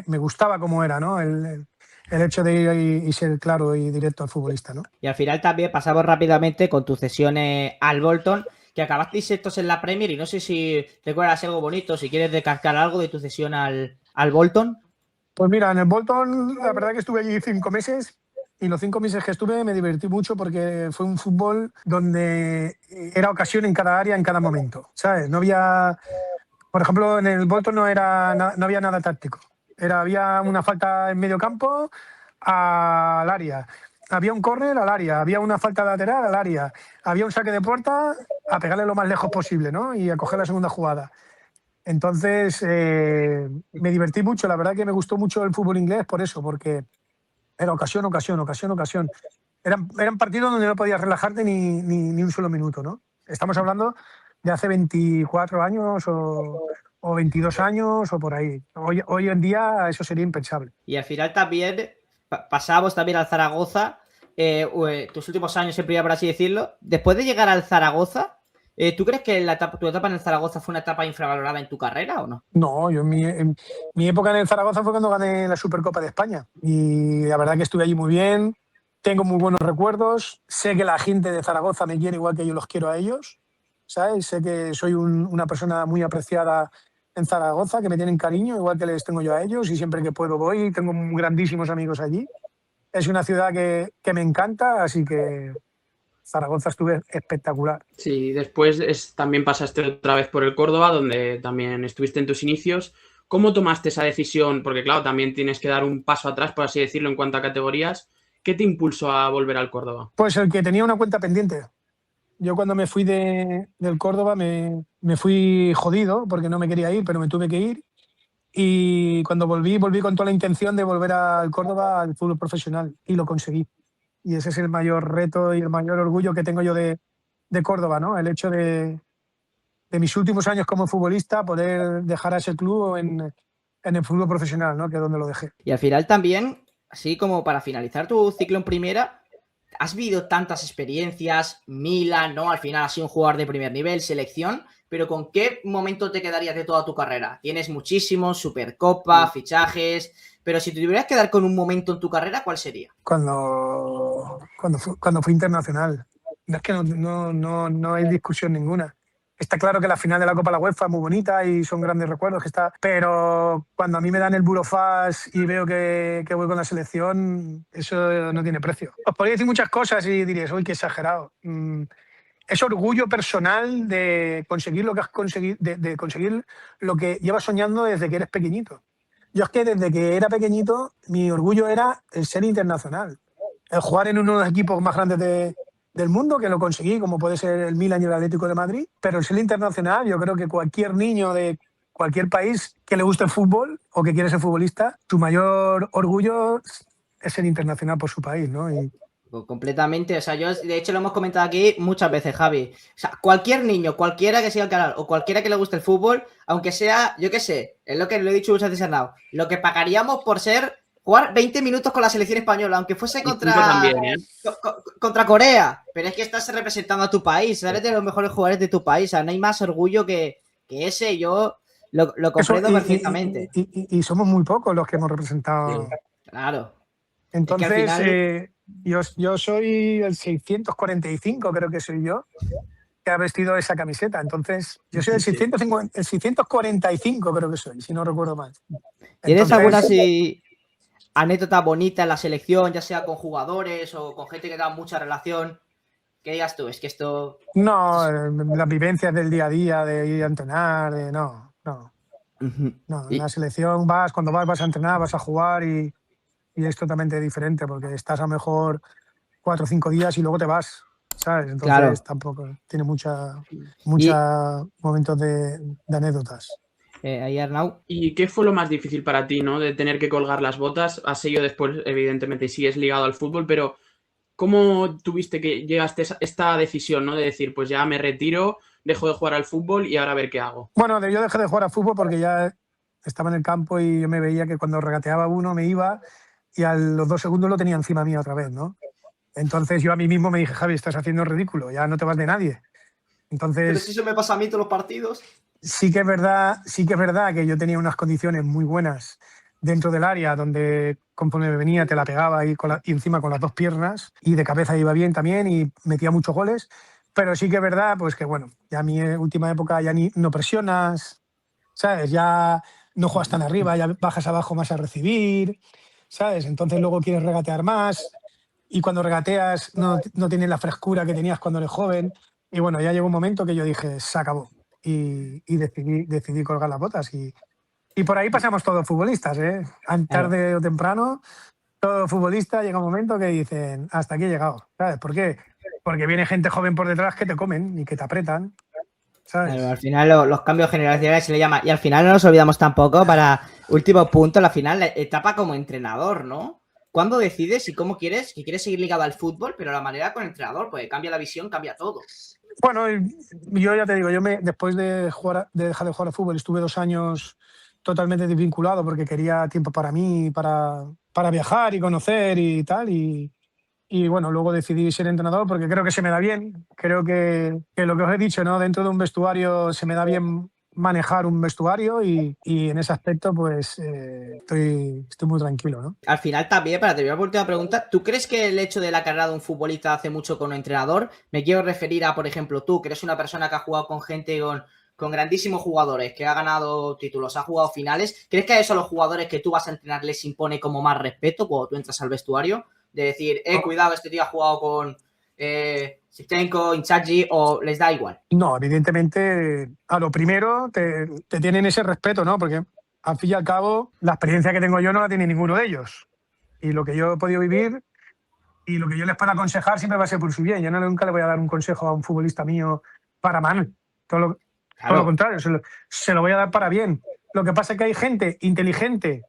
me gustaba como era, ¿no? El hecho de ir y ser claro y directo al futbolista, ¿no? Y al final también pasamos rápidamente con tu cesión al Bolton, que acabasteis sextos en la Premier y no sé si recuerdas algo bonito, si quieres recalcar algo de tu cesión al Bolton. Pues mira, en el Bolton la verdad que estuve allí 5 meses y los 5 meses que estuve me divertí mucho porque fue un fútbol donde era ocasión en cada área, en cada momento, ¿sabes? No había, por ejemplo, en el Bolton no había nada táctico. Había una falta en medio campo al área, había un córner al área, había una falta lateral al área, había un saque de puerta a pegarle lo más lejos posible, ¿no? Y a coger la segunda jugada. Entonces, me divertí mucho. La verdad que me gustó mucho el fútbol inglés por eso, porque era ocasión, ocasión, ocasión, ocasión. Eran partidos donde no podías relajarte ni un solo minuto, ¿no? Estamos hablando de hace 24 años o 22 años o por ahí. Hoy en día eso sería impensable. Y al final también pasamos también al Zaragoza, tus últimos años en primera, por así decirlo. Después de llegar al Zaragoza, ¿tú crees que tu etapa en el Zaragoza fue una etapa infravalorada en tu carrera o no? No, yo en mi época en el Zaragoza fue cuando gané la Supercopa de España y la verdad que estuve allí muy bien, tengo muy buenos recuerdos, sé que la gente de Zaragoza me quiere igual que yo los quiero a ellos, ¿sabes? Sé que soy una persona muy apreciada en Zaragoza, que me tienen cariño igual que les tengo yo a ellos y siempre que puedo voy, tengo grandísimos amigos allí. Es una ciudad que me encanta, así que Zaragoza estuve espectacular. Sí, después también pasaste otra vez por el Córdoba, donde también estuviste en tus inicios. ¿Cómo tomaste esa decisión? Porque claro, también tienes que dar un paso atrás, por así decirlo, en cuanto a categorías. ¿Qué te impulsó a volver al Córdoba? Pues el que tenía una cuenta pendiente. Yo cuando me fui del Córdoba me fui jodido porque no me quería ir, pero me tuve que ir. Y cuando volví con toda la intención de volver al Córdoba al fútbol profesional y lo conseguí. Y ese es el mayor reto y el mayor orgullo que tengo yo de Córdoba, ¿no? El hecho de mis últimos años como futbolista poder dejar a ese club en el fútbol profesional, ¿no? Que es donde lo dejé. Y al final también, así como para finalizar tu ciclo en primera, has vivido tantas experiencias, Milan, ¿no? Al final has sido un jugador de primer nivel, selección, pero ¿con qué momento te quedarías de toda tu carrera? Tienes muchísimos, Supercopa, fichajes, pero si te tuvieras que quedar con un momento en tu carrera, ¿cuál sería? Cuando fui internacional. Es que no hay discusión ninguna. Está claro que la final de la Copa de la UEFA es muy bonita y son grandes recuerdos que está, pero cuando a mí me dan el burofax y veo que voy con la selección, eso no tiene precio. Os podría decir muchas cosas y diréis, uy, qué exagerado. Es orgullo personal de conseguir lo que has conseguido, de conseguir lo que llevas soñando desde que eres pequeñito. Yo es que desde que era pequeñito, mi orgullo era el ser internacional, el jugar en uno de los equipos más grandes del mundo, que lo conseguí, como puede ser el Milan y el Atlético de Madrid, pero el ser internacional, yo creo que cualquier niño de cualquier país que le guste el fútbol o que quiera ser futbolista, su mayor orgullo es ser internacional por su país, ¿no? Y Completamente, o sea, yo de hecho lo hemos comentado aquí muchas veces, Javi. O sea, cualquier niño, cualquiera que siga el canal o cualquiera que le guste el fútbol, aunque sea, yo qué sé, es lo que lo he dicho muchas veces, Arnau, lo que pagaríamos por jugar 20 minutos con la selección española, aunque fuese También, ¿eh? contra Corea, pero es que estás representando a tu país, eres de los mejores jugadores de tu país, o sea, no hay más orgullo que ese, yo lo comprendo perfectamente. Y somos muy pocos los que hemos representado. Sí. Claro. Entonces, Es que al final... yo soy el 645, creo que soy yo, que ha vestido esa camiseta. Entonces, yo soy el 645, creo que soy, si no recuerdo mal. ¿Tienes alguna anécdota bonita en la selección, ya sea con jugadores o con gente que da mucha relación? ¿Qué digas tú? Es que esto... No, las vivencias del día a día, de ir a entrenar, no. No, en la selección cuando vas a entrenar, vas a jugar y es totalmente diferente porque estás a lo mejor 4 o 5 días y luego te vas, ¿sabes? Entonces Claro. tampoco tiene muchos momentos de anécdotas. Ahí, Arnau. ¿Y qué fue lo más difícil para ti, ¿no? De tener que colgar las botas. Has seguido después, evidentemente, sigues ligado al fútbol, pero ¿cómo tuviste que llegaste a esta decisión, ¿no? De decir, pues ya me retiro, dejo de jugar al fútbol y ahora a ver qué hago. Bueno, yo dejé de jugar al fútbol porque ya estaba en el campo y yo me veía que cuando regateaba uno me iba y a los 2 segundos lo tenía encima mío otra vez, ¿no? Entonces yo a mí mismo me dije, Javi, estás haciendo el ridículo, ya no te vas de nadie. Entonces, Pero si eso me pasa a mí todos los partidos. sí que es verdad que yo tenía unas condiciones muy buenas dentro del área, donde conforme me venía te la pegaba y encima con las 2 piernas y de cabeza iba bien también y metía muchos goles. Pero sí que es verdad, pues que bueno, ya mi última época ya no presionas, ¿sabes? Ya no juegas tan arriba, ya bajas abajo más a recibir, ¿sabes? Entonces luego quieres regatear más y cuando regateas no tienes la frescura que tenías cuando eres joven. Y bueno, ya llegó un momento que yo dije, se acabó. Y decidí colgar las botas. Y por ahí pasamos todos futbolistas, ¿eh? Tarde o temprano, todo futbolista llega un momento que dicen, hasta aquí he llegado. ¿Sabes por qué? Porque viene gente joven por detrás que te comen y que te apretan. ¿Sabes? Claro, al final los cambios generacionales se le llama. Y al final no nos olvidamos tampoco, para último punto, la final, la etapa como entrenador, ¿no? ¿Cuándo decides y cómo quieres? Que quieres seguir ligado al fútbol, pero la manera con el entrenador, porque cambia la visión, cambia todo. Bueno, yo ya te digo, después de dejar de jugar al fútbol, estuve 2 años totalmente desvinculado porque quería tiempo para mí, para viajar y conocer y tal. Y bueno, luego decidí ser entrenador porque creo que se me da bien. Creo que lo que os he dicho, ¿no? Dentro de un vestuario se me da bien manejar un vestuario y en ese aspecto pues estoy muy tranquilo, ¿no? Al final también, para terminar por última pregunta, ¿tú crees que el hecho de la carrera de un futbolista hace mucho con un entrenador? Me quiero referir a, por ejemplo, tú, que eres una persona que ha jugado con gente, con grandísimos jugadores, que ha ganado títulos, ha jugado finales. ¿Crees que a eso a los jugadores que tú vas a entrenar les impone como más respeto cuando tú entras al vestuario? De decir, cuidado, este tío ha jugado con Shevchenko, Inzaghi, o les da igual. No, evidentemente, a lo primero te tienen ese respeto, ¿no? Porque al fin y al cabo, la experiencia que tengo yo no la tiene ninguno de ellos. Y lo que yo he podido vivir y lo que yo les pueda aconsejar siempre va a ser por su bien. Yo nunca le voy a dar un consejo a un futbolista mío para mal. Todo lo contrario, se lo voy a dar para bien. Lo que pasa es que hay gente inteligente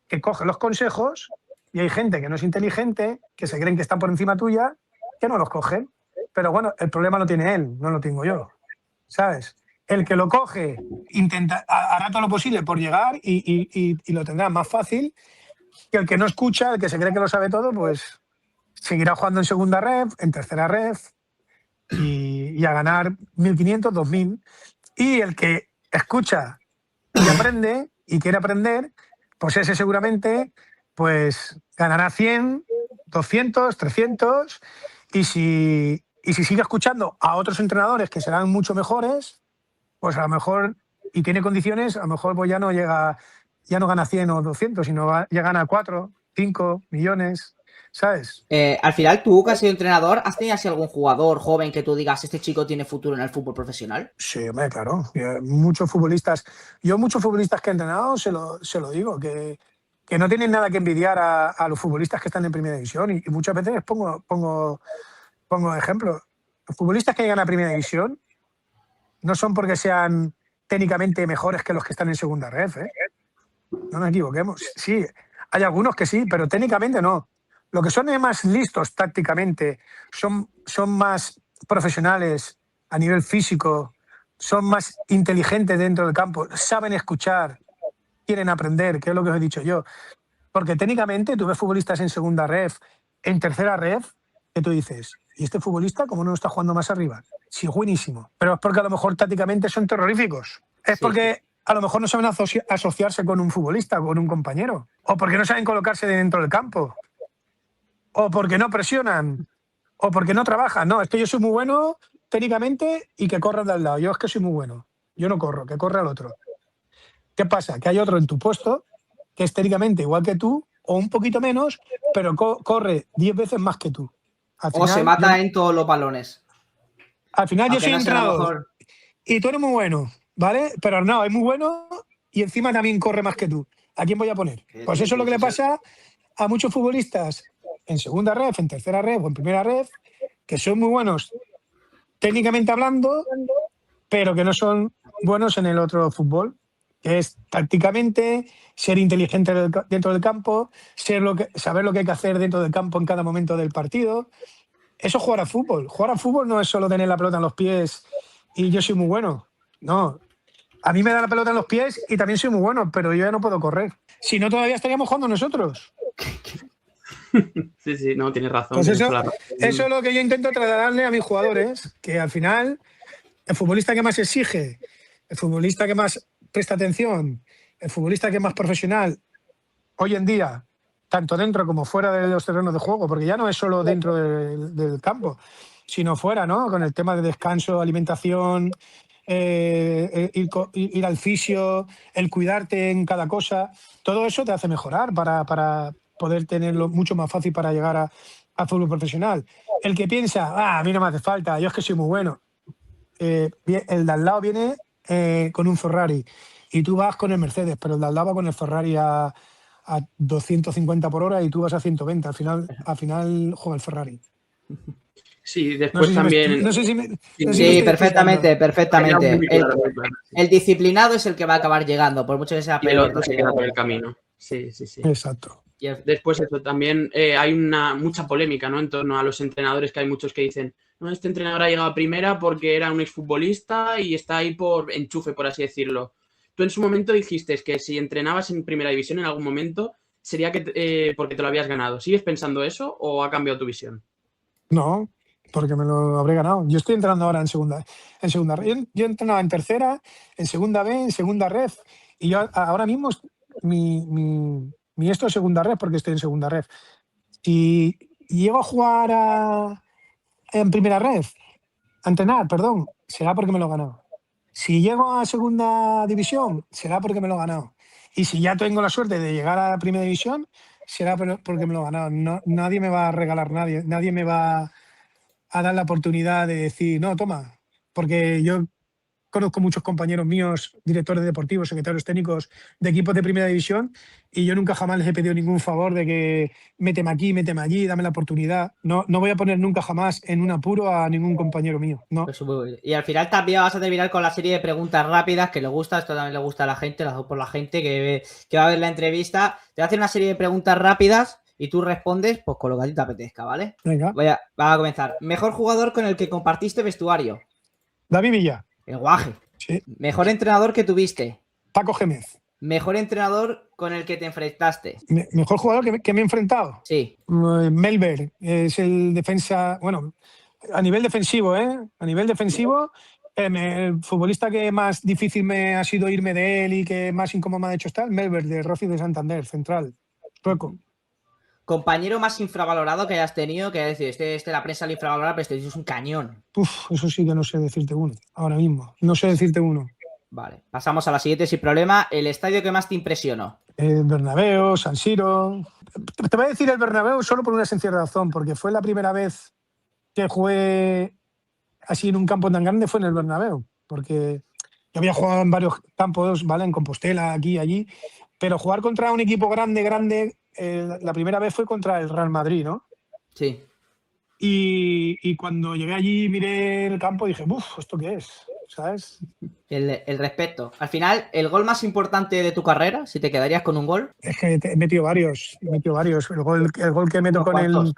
que coge los consejos y hay gente que no es inteligente, que se creen que están por encima tuya, que no los cogen. Pero bueno, el problema lo tiene él, no lo tengo yo, ¿sabes? El que lo coge hará todo lo posible por llegar y lo tendrá más fácil, que el que no escucha, el que se cree que lo sabe todo, pues seguirá jugando en segunda ref, en tercera ref y a ganar 1.500, 2.000. Y el que escucha y aprende y quiere aprender, pues ese seguramente pues ganará 100, 200, 300 y si sigue escuchando a otros entrenadores que serán mucho mejores, pues a lo mejor, y tiene condiciones, a lo mejor pues ya no gana 100 o 200, sino ya gana 4, 5 millones, ¿sabes? Al final, tú que has sido entrenador, ¿has tenido así algún jugador joven que tú digas, este chico tiene futuro en el fútbol profesional? Sí, hombre, claro. Muchos futbolistas que he entrenado se lo digo, que no tienen nada que envidiar a los futbolistas que están en primera división. Y muchas veces pongo ejemplos. Los futbolistas que llegan a primera división no son porque sean técnicamente mejores que los que están en segunda ref, ¿eh? No nos equivoquemos. Sí, hay algunos que sí, pero técnicamente no. Lo que son más listos tácticamente, son más profesionales a nivel físico, son más inteligentes dentro del campo, saben escuchar, quieren aprender, que es lo que os he dicho yo. Porque técnicamente tú ves futbolistas en segunda ref, en tercera ref, que tú dices, ¿y este futbolista cómo no está jugando más arriba? Sí, buenísimo. Pero es porque a lo mejor tácticamente son terroríficos. Es porque a lo mejor no saben asociarse con un futbolista, con un compañero. O porque no saben colocarse dentro del campo. O porque no presionan. O porque no trabajan. No, es que yo soy muy bueno técnicamente y que corra de al lado. Yo es que soy muy bueno. Yo no corro, que corre al otro. ¿Qué pasa? Que hay otro en tu puesto que es técnicamente igual que tú o un poquito menos, pero corre 10 veces más que tú. O se mata en todos los balones. Al final yo soy entrenador y tú eres muy bueno, ¿vale? Pero no, es muy bueno y encima también corre más que tú. ¿A quién voy a poner? Pues eso es lo que le pasa a muchos futbolistas en segunda ref, en tercera ref o en primera ref, que son muy buenos técnicamente hablando, pero que no son buenos en el otro fútbol, que es tácticamente, ser inteligente dentro del campo, saber lo que hay que hacer dentro del campo en cada momento del partido. Eso es jugar a fútbol. Jugar a fútbol no es solo tener la pelota en los pies y yo soy muy bueno. No. A mí me da la pelota en los pies y también soy muy bueno, pero yo ya no puedo correr. Si no, todavía estaríamos jugando nosotros. Sí, no, tienes razón. Pues eso es lo que yo intento trasladarle a mis jugadores, que al final el futbolista que más exige, el futbolista que más presta atención, el futbolista que es más profesional hoy en día, tanto dentro como fuera de los terrenos de juego, porque ya no es solo dentro del campo, sino fuera, ¿no? Con el tema de descanso, alimentación, ir al fisio, el cuidarte en cada cosa, todo eso te hace mejorar para poder tenerlo mucho más fácil para llegar a fútbol profesional. El que piensa, a mí no me hace falta, yo es que soy muy bueno. El de al lado viene con un Ferrari y tú vas con el Mercedes, pero el de al lado va con el Ferrari a 250 por hora y tú vas a 120. Al final juega el Ferrari. Sí, después también... Sí, perfectamente. Claro. El disciplinado es el que va a acabar llegando, por mucho que sea peor. El otro se queda por el camino. Sí. Exacto. Después eso, también hay mucha polémica, ¿no? En torno a los entrenadores, que hay muchos que dicen, no, este entrenador ha llegado a primera porque era un exfutbolista y está ahí por enchufe, por así decirlo. Tú en su momento dijiste que si entrenabas en primera división en algún momento sería porque te lo habías ganado. ¿Sigues pensando eso o ha cambiado tu visión? No, porque me lo habré ganado. Yo estoy entrenando ahora en segunda. Yo entrenaba en tercera, en segunda B, en segunda ref y yo ahora mismo mi esto es segunda ref porque estoy en segunda ref. Si llego a jugar en primera ref, a entrenar, perdón, será porque me lo he ganado. Si llego a segunda división, será porque me lo he ganado. Y si ya tengo la suerte de llegar a primera división, será porque me lo he ganado. No, nadie me va a regalar, nadie me va a dar la oportunidad de decir, no, toma, porque yo conozco muchos compañeros míos, directores deportivos, secretarios técnicos de equipos de primera división, y yo nunca jamás les he pedido ningún favor de que méteme aquí, méteme allí, dame la oportunidad. No voy a poner nunca jamás en un apuro a ningún compañero mío. No. Y al final también vas a terminar con la serie de preguntas rápidas que le gusta, esto también le gusta a la gente, las hago por la gente que va a ver la entrevista. Te voy a hacer una serie de preguntas rápidas y tú respondes pues con lo que a ti te apetezca, ¿vale? Venga. Vamos a comenzar. Mejor jugador con el que compartiste vestuario. David Villa. El Guaje. Sí. Mejor entrenador que tuviste. Paco Gémez. Mejor entrenador con el que te enfrentaste. Mejor jugador que me he enfrentado. Sí. Melber es el defensa, bueno, a nivel defensivo, A nivel defensivo, el futbolista que más difícil me ha sido irme de él y que más incómodo me ha hecho estar, Melber, de Racing de Santander, central, sueco. compañero más infravalorado que hayas tenido, que decir, la prensa le infravalora, pero este tío es un cañón. Eso sí que no sé decirte uno, ahora mismo. No sé decirte uno. Vale, pasamos a la siguiente sin problema. El estadio que más te impresionó. El Bernabéu, San Siro. Te voy a decir el Bernabéu solo por una sencilla razón, porque fue la primera vez que jugué así en un campo tan grande, fue en el Bernabéu, porque yo había jugado en varios campos, ¿vale? En Compostela, aquí, allí, pero jugar contra un equipo grande, la primera vez fue contra el Real Madrid, ¿no? Sí. Y cuando llegué allí, miré el campo y dije, uff, ¿esto qué es? ¿Sabes? El respeto. Al final, el gol más importante de tu carrera, si te quedarías con un gol. Es que he metido varios. El gol que meto con el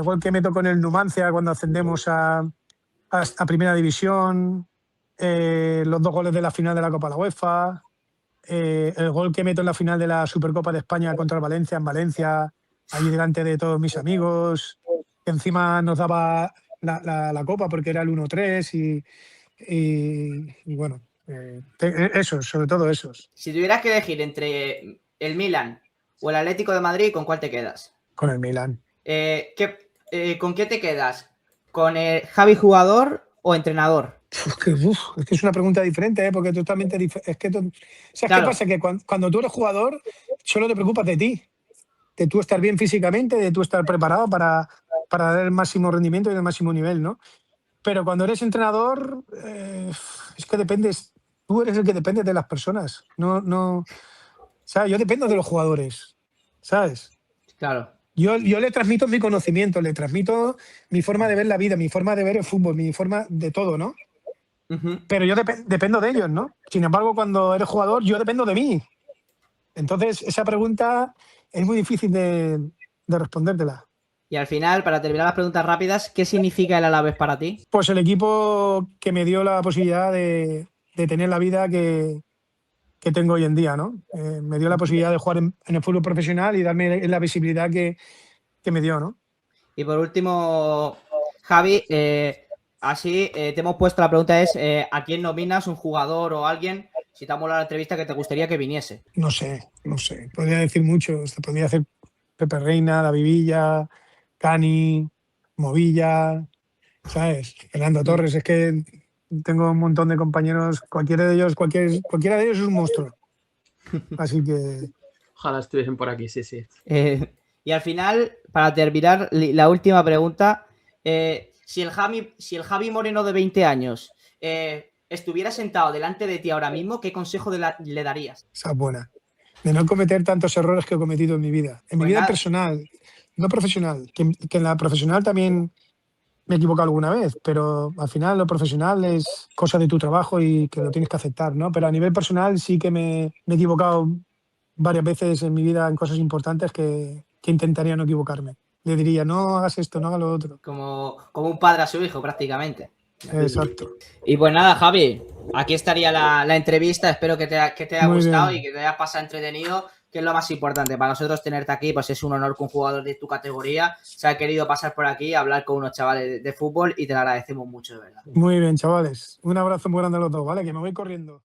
gol que meto con el Numancia cuando ascendemos a Primera División, los 2 goles de la final de la Copa de la UEFA, el gol que meto en la final de la Supercopa de España contra el Valencia, en Valencia, allí delante de todos mis amigos, que encima nos daba la Copa porque era el 1-3 y bueno, esos, sobre todo esos. Si tuvieras que elegir entre el Milan o el Atlético de Madrid, ¿con cuál te quedas? Con el Milan. ¿Con qué te quedas? ¿Con el Javi jugador o entrenador? Es que es una pregunta diferente, porque totalmente diferente. Es que, ¿sabes Claro. qué pasa? Que cuando tú eres jugador, solo te preocupas de ti, de tú estar bien físicamente, de tú estar preparado para dar el máximo rendimiento y el máximo nivel, ¿no? Pero cuando eres entrenador, es que dependes, tú eres el que depende de las personas. No, ¿sabes? Yo dependo de los jugadores, ¿sabes? Claro. Yo le transmito mi conocimiento, le transmito mi forma de ver la vida, mi forma de ver el fútbol, mi forma de todo, ¿no? Pero yo dependo de ellos, ¿no? Sin embargo, cuando eres jugador, yo dependo de mí. Entonces, esa pregunta es muy difícil de respondértela. Y al final, para terminar las preguntas rápidas, ¿qué significa el Alavés para ti? Pues el equipo que me dio la posibilidad de tener la vida que tengo hoy en día, ¿no? Me dio la posibilidad de jugar en el fútbol profesional y darme la visibilidad que me dio, ¿no? Y por último, Javi, así te hemos puesto la pregunta es, ¿a quién nominas, un jugador o alguien, si te ha molado la entrevista, que te gustaría que viniese? No sé. Podría decir muchos. Te podría hacer Pepe Reina, David Villa, Cani, Movilla, ¿sabes? Fernando Torres. Es que tengo un montón de compañeros. Cualquiera de ellos es un monstruo. Así que... Ojalá estuviesen por aquí, sí. Y al final, para terminar, la última pregunta. Si el Javi Moreno de 20 años estuviera sentado delante de ti ahora mismo, ¿qué consejo le darías? Esa es buena. De no cometer tantos errores que he cometido en mi vida. En mi vida personal, no profesional. Que en la profesional también me he equivocado alguna vez, pero al final lo profesional es cosa de tu trabajo y que lo tienes que aceptar, ¿no? Pero a nivel personal sí que me he equivocado varias veces en mi vida en cosas importantes que intentaría no equivocarme. Le diría, no hagas esto, no hagas lo otro. Como un padre a su hijo, prácticamente. Exacto. Y pues nada, Javi, aquí estaría la entrevista. Espero que te haya Muy gustado bien. y que te haya pasado entretenido, que es lo más importante. Para nosotros tenerte aquí, pues es un honor que un jugador de tu categoría se haya querido pasar por aquí a hablar con unos chavales de fútbol y te lo agradecemos mucho, de verdad. Muy bien, chavales. Un abrazo muy grande a los dos, ¿vale? Que me voy corriendo.